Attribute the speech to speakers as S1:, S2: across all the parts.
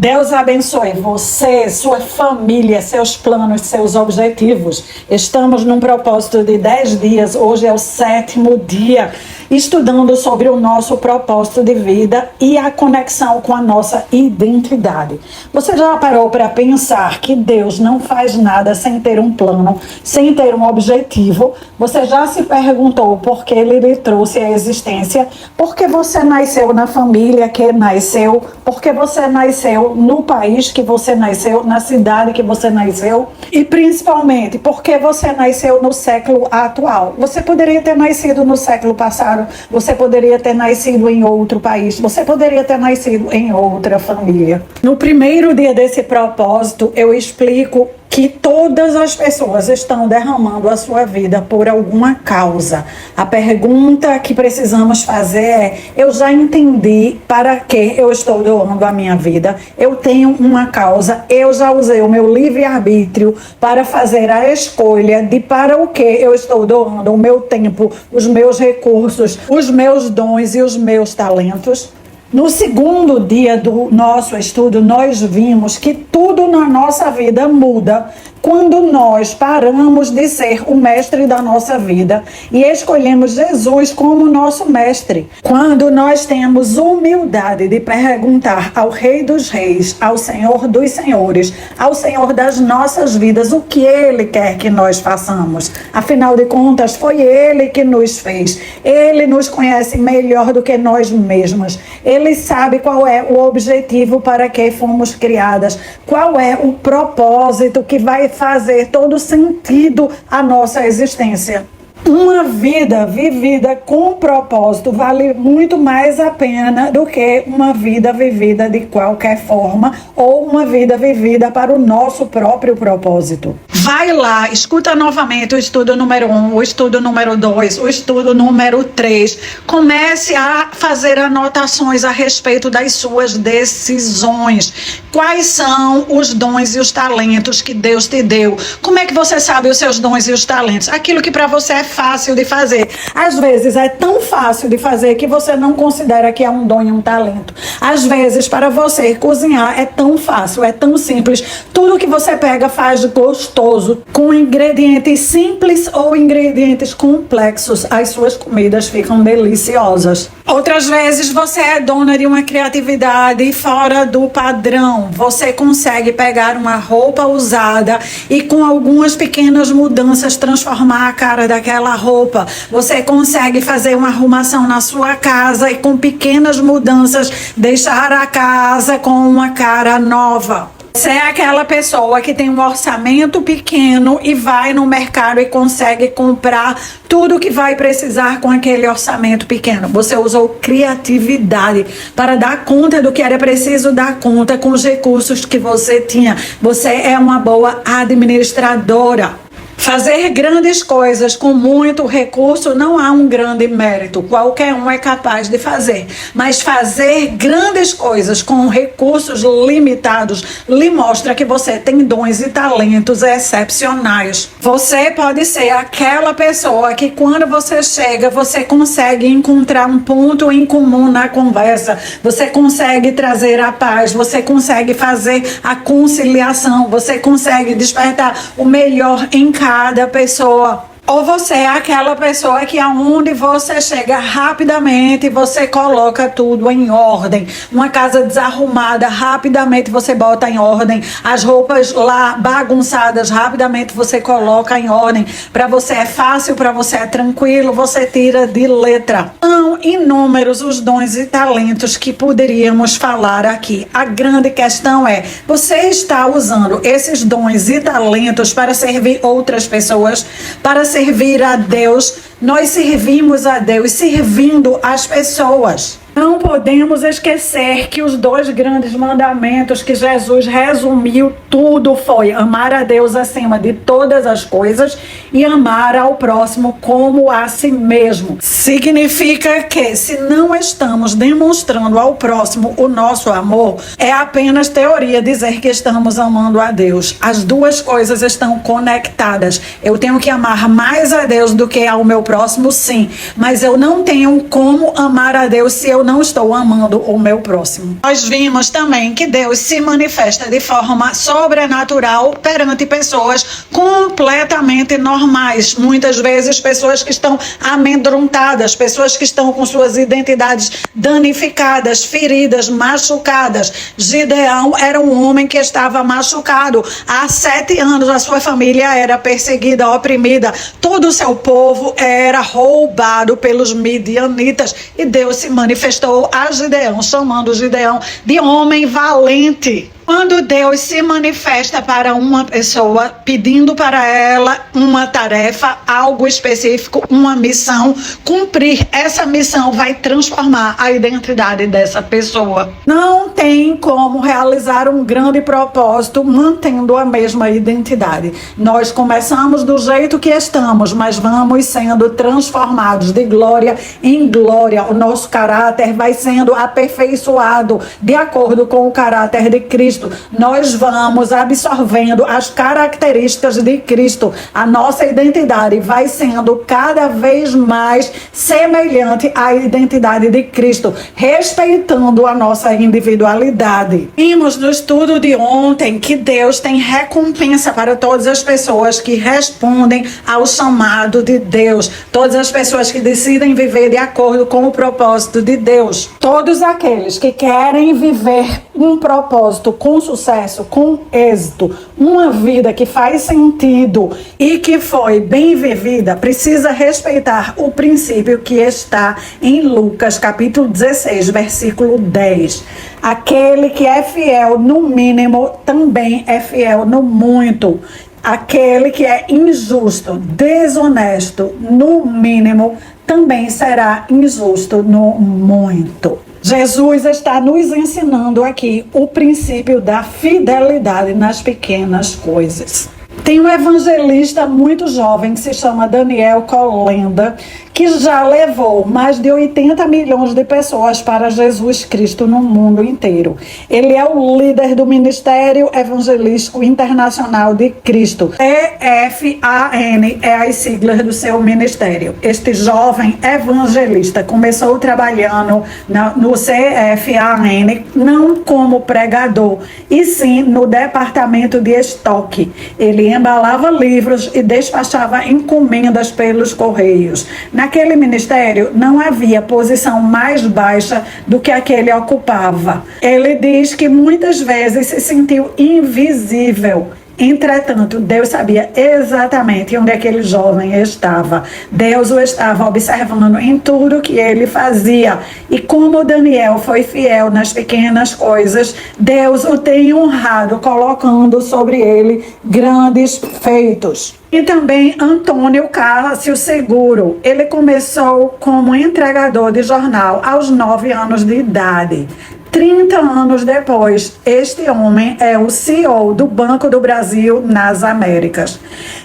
S1: Deus abençoe você, sua família, seus planos, seus objetivos. Estamos num propósito de 10 dias, hoje é o 7º dia, estudando sobre o nosso propósito de vida e a conexão com a nossa identidade. Você já parou para pensar que Deus não faz nada sem ter um plano, sem ter um objetivo? Você já se perguntou por que Ele lhe trouxe à existência? Por que você nasceu na família que nasceu? Por que você nasceu no país que você nasceu, na cidade que você nasceu? E principalmente, por que você nasceu no século atual? Você poderia ter nascido no século passado, você poderia ter nascido em outro país, você poderia ter nascido em outra família. No primeiro dia desse propósito, eu explico que todas as pessoas estão derramando a sua vida por alguma causa. A pergunta que precisamos fazer é: eu já entendi para que eu estou doando a minha vida? Eu tenho uma causa, eu já usei o meu livre-arbítrio para fazer a escolha de para o que eu estou doando o meu tempo, os meus recursos, os meus dons e os meus talentos? No segundo dia do nosso estudo, nós vimos que tudo na nossa vida muda quando nós paramos de ser o mestre da nossa vida e escolhemos Jesus como nosso mestre. Quando nós temos humildade de perguntar ao Rei dos Reis, ao Senhor dos Senhores, ao Senhor das nossas vidas, o que Ele quer que nós façamos. Afinal de contas, foi Ele que nos fez. Ele nos conhece melhor do que nós mesmos. Ele sabe qual é o objetivo para que fomos criadas, qual é o propósito que vai fazer todo sentido à nossa existência. Uma vida vivida com propósito vale muito mais a pena do que uma vida vivida de qualquer forma ou uma vida vivida para o nosso próprio propósito. Vai lá, escuta novamente o estudo número 1, o estudo número 2, o estudo número 3. Comece a fazer anotações a respeito das suas decisões. Quais são os dons e os talentos que Deus te deu? Como é que você sabe os seus dons e os talentos? Aquilo que para você é fácil de fazer. Às vezes é tão fácil de fazer que você não considera que é um dom e um talento. Às vezes, para você cozinhar é tão fácil, é tão simples. Tudo que você pega faz gostoso. Com ingredientes simples ou ingredientes complexos, as suas comidas ficam deliciosas. Outras vezes você é dona de uma criatividade fora do padrão. Você consegue pegar uma roupa usada e com algumas pequenas mudanças transformar a cara daquela roupa. Você consegue fazer uma arrumação na sua casa e com pequenas mudanças deixar a casa com uma cara nova. Você é aquela pessoa que tem um orçamento pequeno e vai no mercado e consegue comprar tudo que vai precisar com aquele orçamento pequeno. Você usou criatividade para dar conta do que era preciso dar conta com os recursos que você tinha. Você é uma boa administradora. Fazer grandes coisas com muito recurso não há um grande mérito, qualquer um é capaz de fazer, mas fazer grandes coisas com recursos limitados lhe mostra que você tem dons e talentos excepcionais. Você pode ser aquela pessoa que quando você chega, você consegue encontrar um ponto em comum na conversa, você consegue trazer a paz, você consegue fazer a conciliação, você consegue despertar o melhor em cada pessoa. Ou você é aquela pessoa que aonde você chega rapidamente, você coloca tudo em ordem. Uma casa desarrumada, rapidamente você bota em ordem. As roupas lá bagunçadas, rapidamente você coloca em ordem. Para você é fácil, para você é tranquilo, você tira de letra. São inúmeros os dons e talentos que poderíamos falar aqui. A grande questão é, você está usando esses dons e talentos para servir outras pessoas, para servir a Deus? Nós servimos a Deus servindo as pessoas. Não podemos esquecer que os 2 grandes mandamentos que Jesus resumiu tudo foi amar a Deus acima de todas as coisas e amar ao próximo como a si mesmo. Significa que se não estamos demonstrando ao próximo o nosso amor, é apenas teoria dizer que estamos amando a Deus. As duas coisas estão conectadas. Eu tenho que amar mais a Deus do que ao meu próximo, sim, mas eu não tenho como amar a Deus se eu eu não estou amando o meu próximo. Nós vimos também que Deus se manifesta de forma sobrenatural perante pessoas completamente normais. Muitas vezes pessoas que estão amedrontadas, pessoas que estão com suas identidades danificadas, feridas, machucadas. Gideão era um homem que estava machucado. Há 7 anos a sua família era perseguida, oprimida. Todo o seu povo era roubado pelos midianitas. E Deus se manifestou a Gideão, chamando Gideão de homem valente. Quando Deus se manifesta para uma pessoa, pedindo para ela uma tarefa, algo específico, uma missão, cumprir essa missão vai transformar a identidade dessa pessoa. Não tem como realizar um grande propósito mantendo a mesma identidade. Nós começamos do jeito que estamos, mas vamos sendo transformados de glória em glória. O nosso caráter vai sendo aperfeiçoado de acordo com o caráter de Cristo. Nós vamos absorvendo as características de Cristo. A nossa identidade vai sendo cada vez mais semelhante à identidade de Cristo, respeitando a nossa individualidade. Vimos no estudo de ontem que Deus tem recompensa para todas as pessoas que respondem ao chamado de Deus, todas as pessoas que decidem viver de acordo com o propósito de Deus. Todos aqueles que querem viver um propósito com sucesso, com êxito, uma vida que faz sentido e que foi bem vivida, precisa respeitar o princípio que está em Lucas capítulo 16, versículo 10. Aquele que é fiel no mínimo também é fiel no muito. Aquele que é injusto, desonesto no mínimo, também será injusto no muito. Jesus está nos ensinando aqui o princípio da fidelidade nas pequenas coisas. Tem um evangelista muito jovem que se chama Daniel Kolenda, que já levou mais de 80 milhões de pessoas para Jesus Cristo no mundo inteiro. Ele é o líder do Ministério Evangelístico Internacional de Cristo. EFAN é as siglas do seu ministério. Este jovem evangelista começou trabalhando no CFAN não como pregador, e sim no departamento de estoque. Ele embalava livros e despachava encomendas pelos correios. Naquele ministério não havia posição mais baixa do que a que ele ocupava. Ele diz que muitas vezes se sentiu invisível. Entretanto, Deus sabia exatamente onde aquele jovem estava. Deus o estava observando em tudo que ele fazia. E como Daniel foi fiel nas pequenas coisas, Deus o tem honrado, colocando sobre ele grandes feitos. E também Antônio Cássio Seguro. Ele começou como entregador de jornal aos 9 anos de idade. 30 anos depois, este homem é o CEO do Banco do Brasil nas Américas.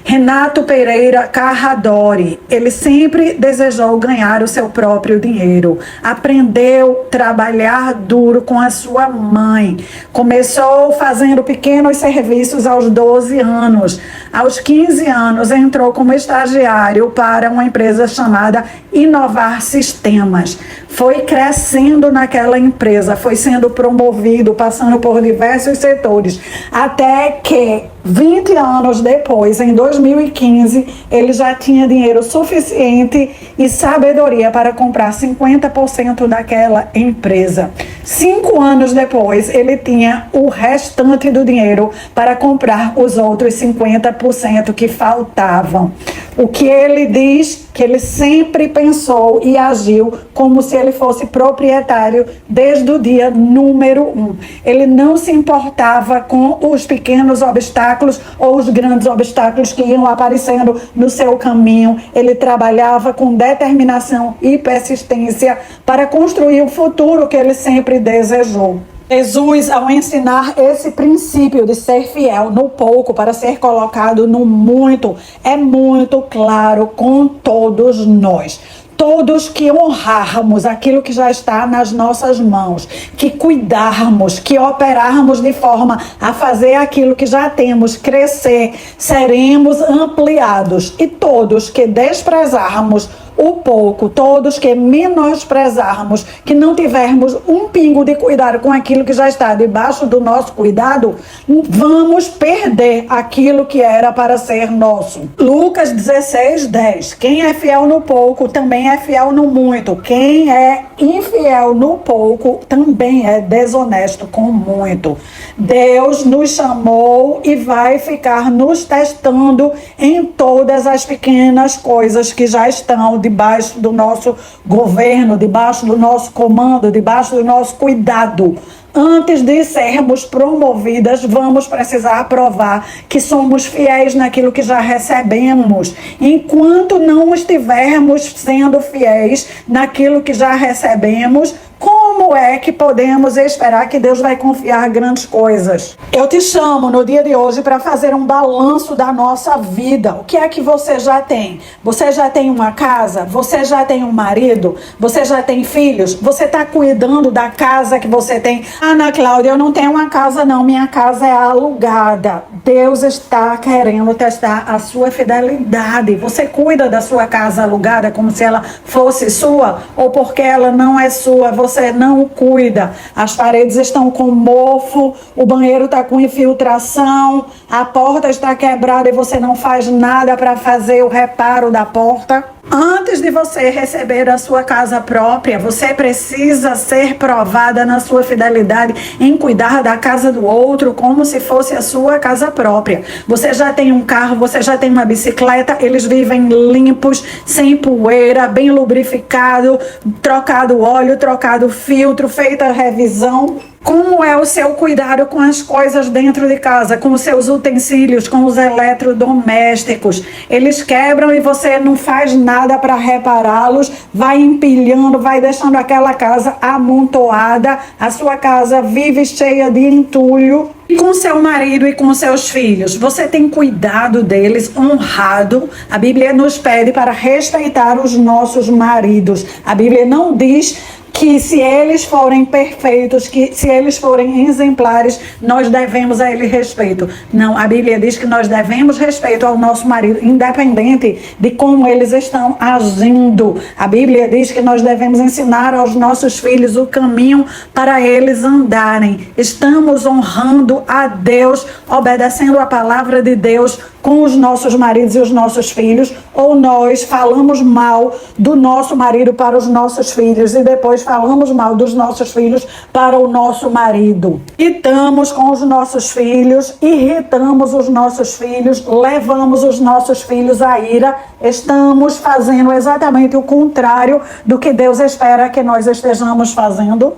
S1: Renato Pereira Carradori, ele sempre desejou ganhar o seu próprio dinheiro. Aprendeu a trabalhar duro com a sua mãe. Começou fazendo pequenos serviços aos 12 anos. Aos 15 anos, entrou como estagiário para uma empresa chamada Inovar Sistemas. Foi crescendo naquela empresa, foi sendo promovido, passando por diversos setores, até que 20 anos depois, em 2015, ele já tinha dinheiro suficiente e sabedoria para comprar 50% daquela empresa. 5 anos depois, ele tinha o restante do dinheiro para comprar os outros 50% que faltavam. O que ele diz que ele sempre pensou e agiu como se ele fosse proprietário desde o dia número 1. Ele não se importava com os pequenos obstáculos ou os grandes obstáculos que iam aparecendo no seu caminho. Ele trabalhava com determinação e persistência para construir o futuro que ele sempre desejou. Jesus, ao ensinar esse princípio de ser fiel no pouco para ser colocado no muito, é muito claro com todos nós. Todos que honrarmos aquilo que já está nas nossas mãos, que cuidarmos, que operarmos de forma a fazer aquilo que já temos crescer, seremos ampliados. E todos que desprezarmos o pouco, todos que menosprezarmos, que não tivermos um pingo de cuidado com aquilo que já está debaixo do nosso cuidado, vamos perder aquilo que era para ser nosso. Lucas 16:10. Quem é fiel no pouco também é fiel no muito. Quem é infiel no pouco também é desonesto com muito. Deus nos chamou e vai ficar nos testando em todas as pequenas coisas que já estão debaixo do nosso governo, debaixo do nosso comando, debaixo do nosso cuidado. Antes de sermos promovidas, vamos precisar provar que somos fiéis naquilo que já recebemos. Enquanto não estivermos sendo fiéis naquilo que já recebemos, como é que podemos esperar que Deus vai confiar grandes coisas? Eu te chamo no dia de hoje para fazer um balanço da nossa vida. O que é que você já tem? Você já tem uma casa? Você já tem um marido? Você já tem filhos? Você está cuidando da casa que você tem? Ana Cláudia, eu não tenho uma casa não, minha casa é alugada. Deus está querendo testar a sua fidelidade. Você cuida da sua casa alugada como se ela fosse sua? Ou porque ela não é sua, você não cuida? As paredes estão com mofo, o banheiro está com infiltração, a porta está quebrada e você não faz nada para fazer o reparo da porta. Antes de você receber a sua casa própria, você precisa ser provada na sua fidelidade em cuidar da casa do outro como se fosse a sua casa própria. Você já tem um carro, você já tem uma bicicleta, eles vivem limpos, sem poeira, bem lubrificado, trocado óleo, trocado filtro, feita a revisão. Como é o seu cuidado com as coisas dentro de casa, com os seus utensílios, com os eletrodomésticos? Eles quebram e você não faz nada para repará-los, vai empilhando, vai deixando aquela casa amontoada, a sua casa vive cheia de entulho. E com seu marido e com seus filhos, você tem cuidado deles, honrado? A Bíblia nos pede para respeitar os nossos maridos. A Bíblia não diz que se eles forem perfeitos, que se eles forem exemplares, nós devemos a eles respeito. Não, a Bíblia diz que nós devemos respeito ao nosso marido, independente de como eles estão agindo. A Bíblia diz que nós devemos ensinar aos nossos filhos o caminho para eles andarem. Estamos honrando a Deus, obedecendo a palavra de Deus com os nossos maridos e os nossos filhos, ou nós falamos mal do nosso marido para os nossos filhos e depois falamos mal dos nossos filhos para o nosso marido. Irritamos com os nossos filhos, irritamos os nossos filhos, levamos os nossos filhos à ira. Estamos fazendo exatamente o contrário do que Deus espera que nós estejamos fazendo.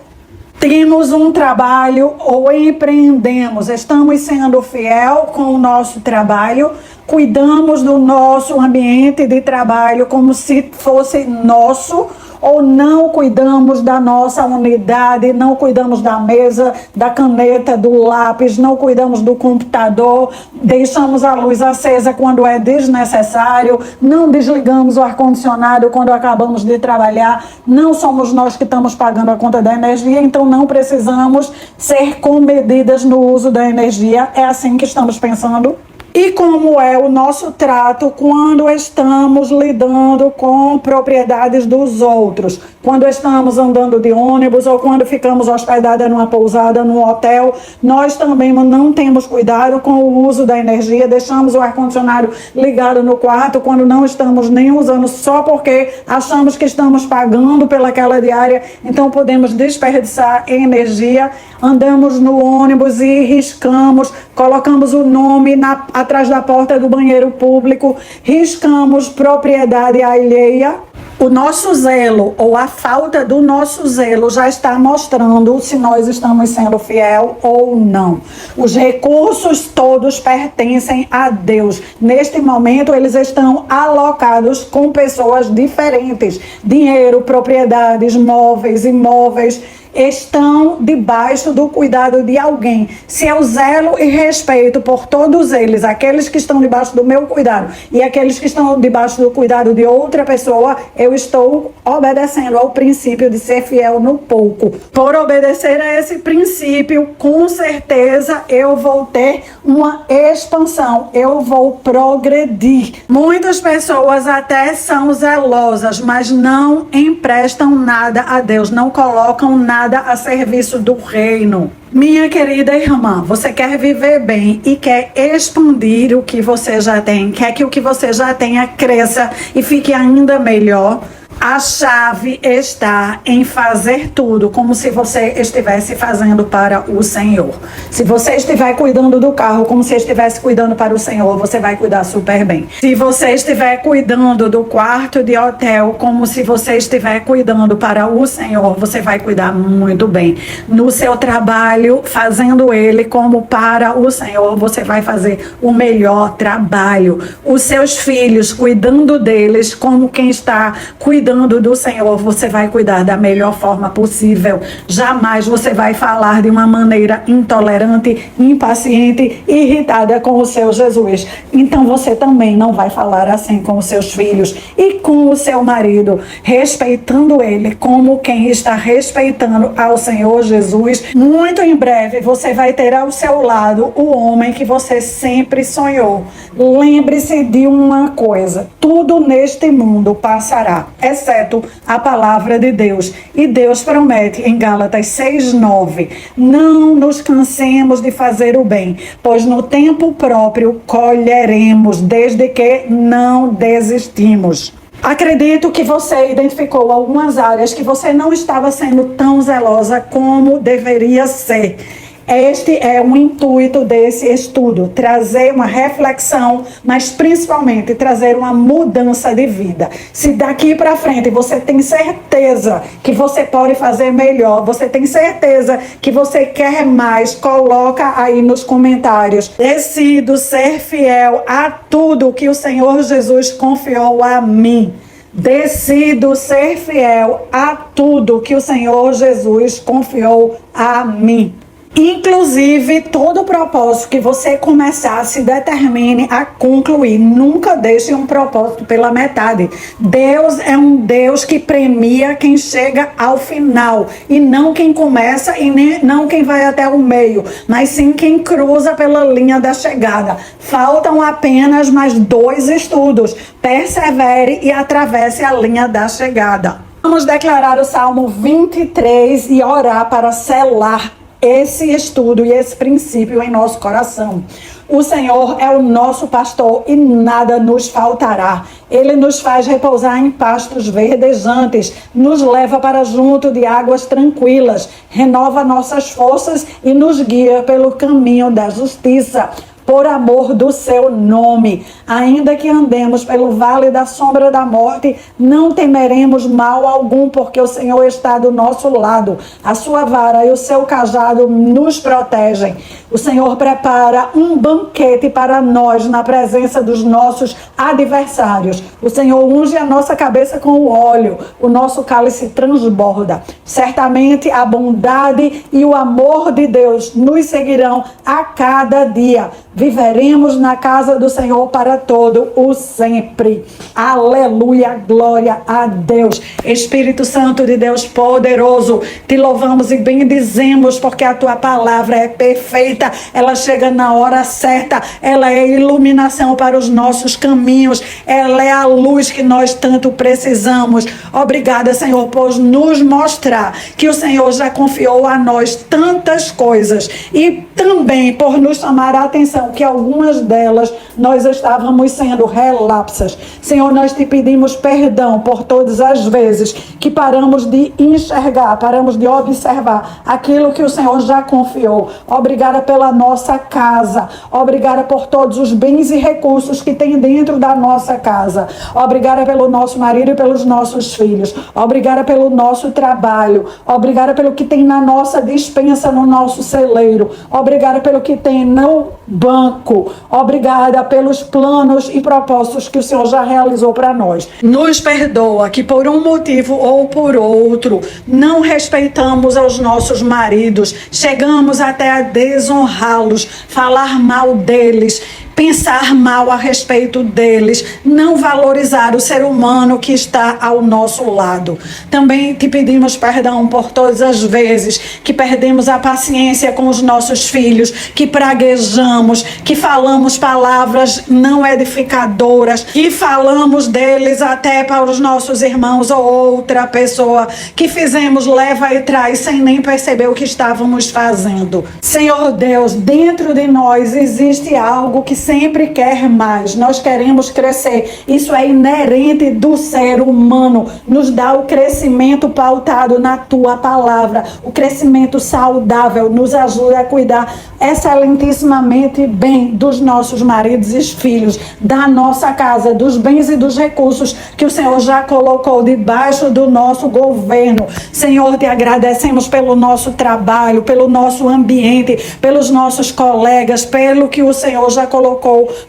S1: Temos um trabalho ou empreendemos, estamos sendo fiel com o nosso trabalho, cuidamos do nosso ambiente de trabalho como se fosse nosso, ou não cuidamos da nossa unidade, não cuidamos da mesa, da caneta, do lápis, não cuidamos do computador, deixamos a luz acesa quando é desnecessário, não desligamos o ar-condicionado quando acabamos de trabalhar, não somos nós que estamos pagando a conta da energia, então não precisamos ser comedidas no uso da energia. É assim que estamos pensando? E como é o nosso trato quando estamos lidando com propriedades dos outros? Quando estamos andando de ônibus ou quando ficamos hospedadas numa pousada, num hotel, nós também não temos cuidado com o uso da energia, deixamos o ar-condicionado ligado no quarto quando não estamos nem usando, só porque achamos que estamos pagando pelaquela diária, então podemos desperdiçar energia. Andamos no ônibus e riscamos, colocamos o nome atrás da porta do banheiro público, riscamos propriedade alheia. O nosso zelo ou a falta do nosso zelo já está mostrando se nós estamos sendo fiel ou não. Os recursos todos pertencem a Deus. Neste momento eles estão alocados com pessoas diferentes. Dinheiro, propriedades, móveis, imóveis. estão debaixo do cuidado de alguém, se eu zelo e respeito por todos eles, aqueles que estão debaixo do meu cuidado e aqueles que estão debaixo do cuidado de outra pessoa, eu estou obedecendo ao princípio de ser fiel no pouco. Por obedecer a esse princípio, com certeza eu vou ter uma expansão, eu vou progredir. Muitas pessoas até são zelosas, mas não emprestam nada a Deus, não colocam nada a serviço do reino. Minha querida irmã, você quer viver bem e quer expandir o que você já tem, quer que o que você já tenha cresça e fique ainda melhor? A chave está em fazer tudo como se você estivesse fazendo para o Senhor. Se você estiver cuidando do carro como se estivesse cuidando para o Senhor, você vai cuidar super bem. Se você estiver cuidando do quarto de hotel como se você estiver cuidando para o Senhor, você vai cuidar muito bem. No seu trabalho, fazendo ele como para o Senhor, você vai fazer o melhor trabalho. Os seus filhos, cuidando deles como quem está cuidando do Senhor, você vai cuidar da melhor forma possível. Jamais você vai falar de uma maneira intolerante, impaciente, irritada com o seu Jesus. Então você também não vai falar assim com os seus filhos e com o seu marido, respeitando ele como quem está respeitando ao Senhor Jesus. Muito em breve você vai ter ao seu lado o homem que você sempre sonhou. Lembre-se de uma coisa: tudo neste mundo passará, exceto a palavra de Deus. E Deus promete em Gálatas 6:9: não nos cansemos de fazer o bem, pois no tempo próprio colheremos, desde que não desistimos. Acredito que você identificou algumas áreas que você não estava sendo tão zelosa como deveria ser. Este é o intuito desse estudo, trazer uma reflexão, mas principalmente trazer uma mudança de vida. Se daqui para frente você tem certeza que você pode fazer melhor, você tem certeza que você quer mais, coloca aí nos comentários. Decido ser fiel a tudo que o Senhor Jesus confiou a mim. Decido ser fiel a tudo que o Senhor Jesus confiou a mim. Inclusive, todo propósito que você começar, se determine a concluir. Nunca deixe um propósito pela metade. Deus é um Deus que premia quem chega ao final. E não quem começa e nem, não quem vai até o meio. Mas sim quem cruza pela linha da chegada. Faltam apenas mais 2 estudos. Persevere e atravesse a linha da chegada. Vamos declarar o Salmo 23 e orar para selar esse estudo e esse princípio em nosso coração. O Senhor é o nosso pastor e nada nos faltará. Ele nos faz repousar em pastos verdejantes, nos leva para junto de águas tranquilas, renova nossas forças e nos guia pelo caminho da justiça. Por amor do seu nome, ainda que andemos pelo vale da sombra da morte, não temeremos mal algum, porque o Senhor está do nosso lado. A sua vara e o seu cajado nos protegem. O Senhor prepara um banquete para nós na presença dos nossos adversários. O Senhor unge a nossa cabeça com o óleo, o nosso cálice transborda. Certamente a bondade e o amor de Deus nos seguirão a cada dia. Viveremos na casa do Senhor para todo o sempre. Aleluia, glória a Deus. Espírito Santo de Deus poderoso, te louvamos e bendizemos porque a tua palavra é perfeita. Ela chega na hora certa. Ela é iluminação para os nossos caminhos. Ela é a luz que nós tanto precisamos. Obrigada, Senhor, por nos mostrar que o Senhor já confiou a nós tantas coisas e também por nos chamar a atenção que algumas delas nós estávamos sendo relapsas. Senhor, nós te pedimos perdão por todas as vezes que paramos de enxergar, paramos de observar aquilo que o Senhor já confiou. Obrigada pela nossa casa. Obrigada por todos os bens e recursos que tem dentro da nossa casa. Obrigada pelo nosso marido e pelos nossos filhos. Obrigada pelo nosso trabalho. Obrigada pelo que tem na nossa despensa, no nosso celeiro. Obrigada pelo que tem no banco. branco. Obrigada pelos planos e propósitos que o Senhor já realizou para nós. Nos perdoa que por um motivo ou por outro não respeitamos aos nossos maridos, chegamos até a desonrá-los, falar mal deles, pensar mal a respeito deles, não valorizar o ser humano que está ao nosso lado. Também te pedimos perdão por todas as vezes que perdemos a paciência com os nossos filhos, que praguejamos, que falamos palavras não edificadoras, que falamos deles até para os nossos irmãos ou outra pessoa, que fizemos leva e traz sem nem perceber o que estávamos fazendo. Senhor Deus, dentro de nós existe algo que sempre quer mais. Nós queremos crescer. Isso é inerente do ser humano. Nos dá o crescimento pautado na tua palavra, o crescimento saudável. Nos ajuda a cuidar excelentissimamente bem dos nossos maridos e filhos, da nossa casa, dos bens e dos recursos que o Senhor já colocou debaixo do nosso governo. Senhor, te agradecemos pelo nosso trabalho, pelo nosso ambiente, pelos nossos colegas, pelo que o Senhor já colocou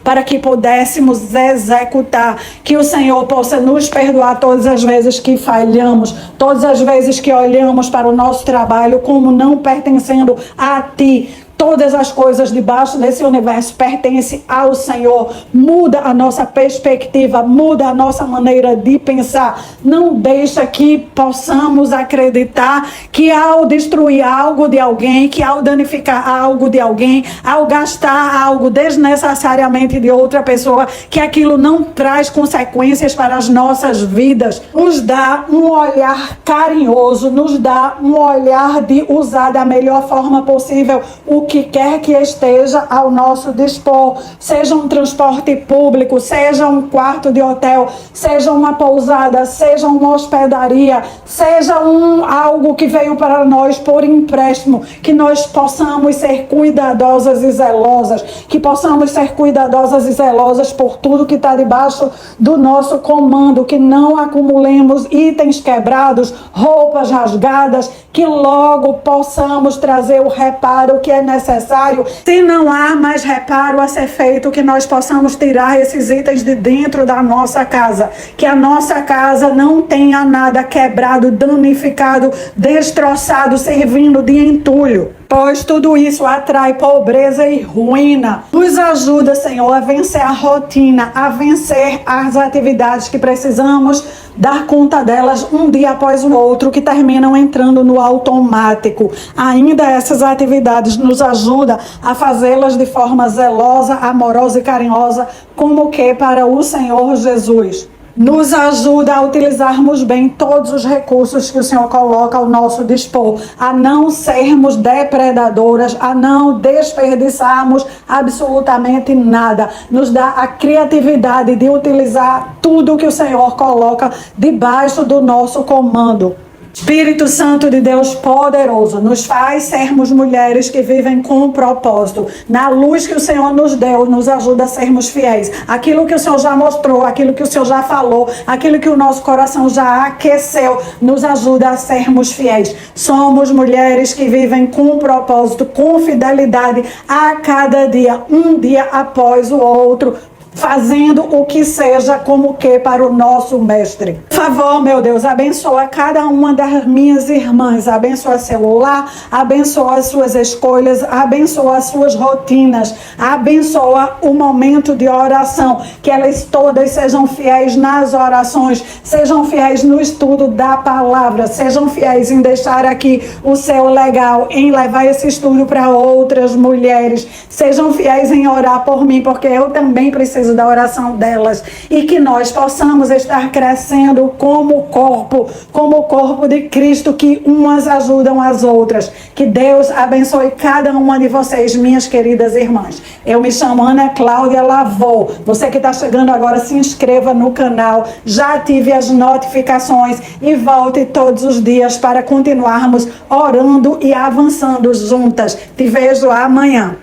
S1: para que pudéssemos executar. Que o Senhor possa nos perdoar todas as vezes que falhamos, todas as vezes que olhamos para o nosso trabalho como não pertencendo a Ti. Todas as coisas debaixo desse universo pertencem ao Senhor. Muda a nossa perspectiva, muda a nossa maneira de pensar. Não deixa que possamos acreditar que ao destruir algo de alguém, que ao danificar algo de alguém, ao gastar algo desnecessariamente de outra pessoa, que aquilo não traz consequências para as nossas vidas. Nos dá um olhar carinhoso, nos dá um olhar de usar da melhor forma possível o que quer que esteja ao nosso dispor, seja um transporte público, seja um quarto de hotel, seja uma pousada, seja uma hospedaria, seja algo que veio para nós por empréstimo, que nós possamos ser cuidadosas e zelosas, que possamos ser cuidadosas e zelosas por tudo que está debaixo do nosso comando, que não acumulemos itens quebrados, roupas rasgadas, que logo possamos trazer o reparo que é necessário. Se não há mais reparo a ser feito, que nós possamos tirar esses itens de dentro da nossa casa, que a nossa casa não tenha nada quebrado, danificado, destroçado, servindo de entulho, pois tudo isso atrai pobreza e ruína. Nos ajuda, Senhor, a vencer a rotina, a vencer as atividades que precisamos dar conta delas um dia após o outro, que terminam entrando no automático. Ainda essas atividades nos ajudam a fazê-las de forma zelosa, amorosa e carinhosa, como que para o Senhor Jesus. Nos ajuda a utilizarmos bem todos os recursos que o Senhor coloca ao nosso dispor, a não sermos depredadoras, a não desperdiçarmos absolutamente nada. Nos dá a criatividade de utilizar tudo que o Senhor coloca debaixo do nosso comando. Espírito Santo de Deus poderoso, nos faz sermos mulheres que vivem com um propósito. Na luz que o Senhor nos deu, nos ajuda a sermos fiéis. Aquilo que o Senhor já mostrou, aquilo que o Senhor já falou, aquilo que o nosso coração já aqueceu, nos ajuda a sermos fiéis. Somos mulheres que vivem com um propósito, com fidelidade a cada dia, um dia após o outro, fazendo o que seja como que para o nosso mestre. Por favor, meu Deus, abençoa cada uma das minhas irmãs, abençoa seu lar, abençoa as suas escolhas, abençoa as suas rotinas, abençoa o momento de oração, que elas todas sejam fiéis nas orações, sejam fiéis no estudo da palavra, sejam fiéis em deixar aqui o seu legal, em levar esse estudo para outras mulheres, sejam fiéis em orar por mim, porque eu também preciso da oração delas, e que nós possamos estar crescendo como corpo de Cristo, que umas ajudam as outras. Que Deus abençoe cada uma de vocês, minhas queridas irmãs. Eu me chamo Ana Cláudia Lavô. Você que está chegando agora, se inscreva no canal, já ative as notificações e volte todos os dias para continuarmos orando e avançando juntas. Te vejo amanhã.